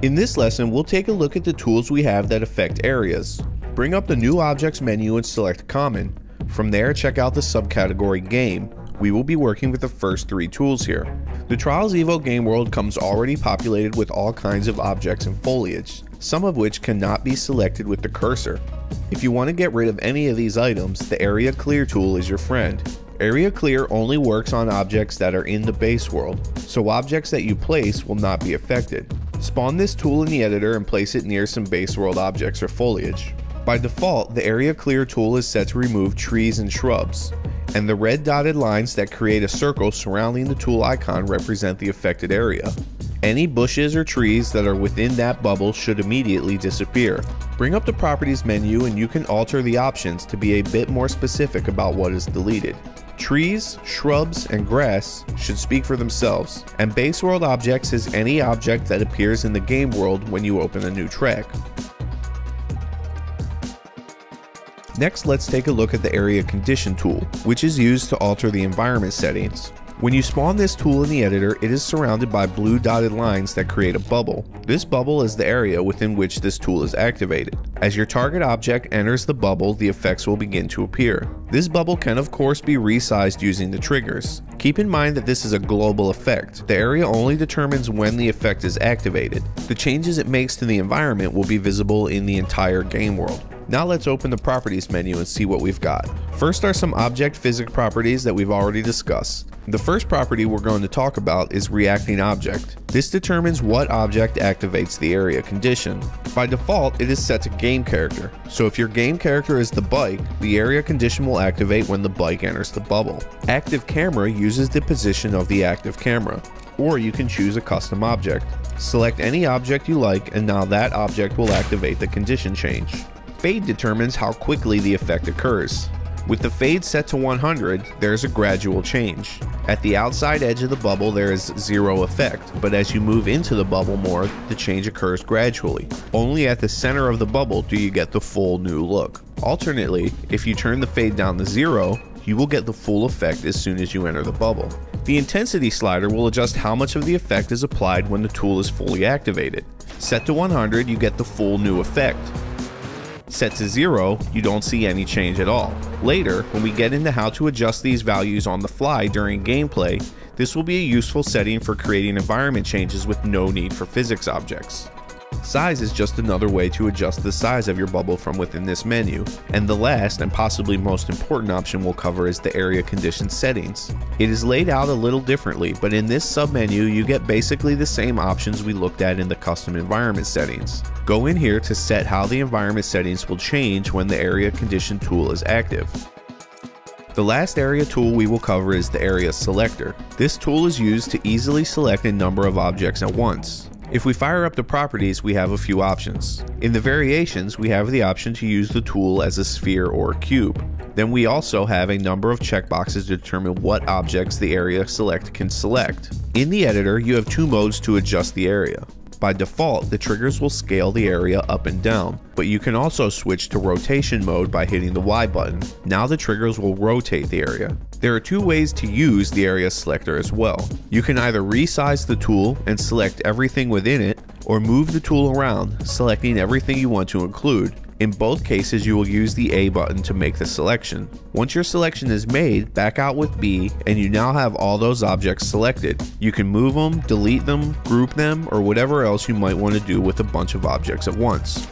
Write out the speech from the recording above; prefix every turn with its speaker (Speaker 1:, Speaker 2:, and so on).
Speaker 1: In this lesson, we'll take a look at the tools we have that affect areas. Bring up the New Objects menu and select Common. From there, check out the subcategory Game. We will be working with the first 3 tools here. The Trials Evo game world comes already populated with all kinds of objects and foliage, some of which cannot be selected with the cursor. If you want to get rid of any of these items, the Area Clear tool is your friend. Area Clear only works on objects that are in the base world, so objects that you place will not be affected. Spawn this tool in the editor and place it near some base world objects or foliage. By default, the Area Clear tool is set to remove trees and shrubs, and the red dotted lines that create a circle surrounding the tool icon represent the affected area. Any bushes or trees that are within that bubble should immediately disappear. Bring up the Properties menu and you can alter the options to be a bit more specific about what is deleted. Trees, shrubs, and grass should speak for themselves, and base world objects is any object that appears in the game world when you open a new track. Next, let's take a look at the Area Condition tool, which is used to alter the environment settings. When you spawn this tool in the editor, it is surrounded by blue dotted lines that create a bubble. This bubble is the area within which this tool is activated. As your target object enters the bubble, the effects will begin to appear. This bubble can of course be resized using the triggers. Keep in mind that this is a global effect. The area only determines when the effect is activated. The changes it makes to the environment will be visible in the entire game world. Now let's open the Properties menu and see what we've got. First are some object physics properties that we've already discussed. The first property we're going to talk about is Reacting Object. This determines what object activates the area condition. By default, it is set to Game Character, so if your game character is the bike, the area condition will activate when the bike enters the bubble. Active Camera uses the position of the active camera, or you can choose a custom object. Select any object you like and now that object will activate the condition change. Fade determines how quickly the effect occurs. With the fade set to 100, there is a gradual change. At the outside edge of the bubble there is 0 effect, but as you move into the bubble more, the change occurs gradually. Only at the center of the bubble do you get the full new look. Alternately, if you turn the fade down to 0, you will get the full effect as soon as you enter the bubble. The intensity slider will adjust how much of the effect is applied when the tool is fully activated. Set to 100, you get the full new effect. Set to 0, you don't see any change at all. Later, when we get into how to adjust these values on the fly during gameplay, this will be a useful setting for creating environment changes with no need for physics objects. Size is just another way to adjust the size of your bubble from within this menu, and the last and possibly most important option we'll cover is the Area Condition settings. It is laid out a little differently, but in this submenu you get basically the same options we looked at in the custom environment settings. Go in here to set how the environment settings will change when the Area Condition tool is active. The last area tool we will cover is the Area Selector. This tool is used to easily select a number of objects at once. If we fire up the properties, we have a few options. In the variations, we have the option to use the tool as a sphere or a cube. Then we also have a number of checkboxes to determine what objects the Area Select can select. In the editor, you have 2 modes to adjust the area. By default, the triggers will scale the area up and down, but you can also switch to rotation mode by hitting the Y button. Now the triggers will rotate the area. There are 2 ways to use the Area Selector as well. You can either resize the tool and select everything within it, or move the tool around, selecting everything you want to include. In both cases, you will use the A button to make the selection. Once your selection is made, back out with B, and you now have all those objects selected. You can move them, delete them, group them, or whatever else you might want to do with a bunch of objects at once.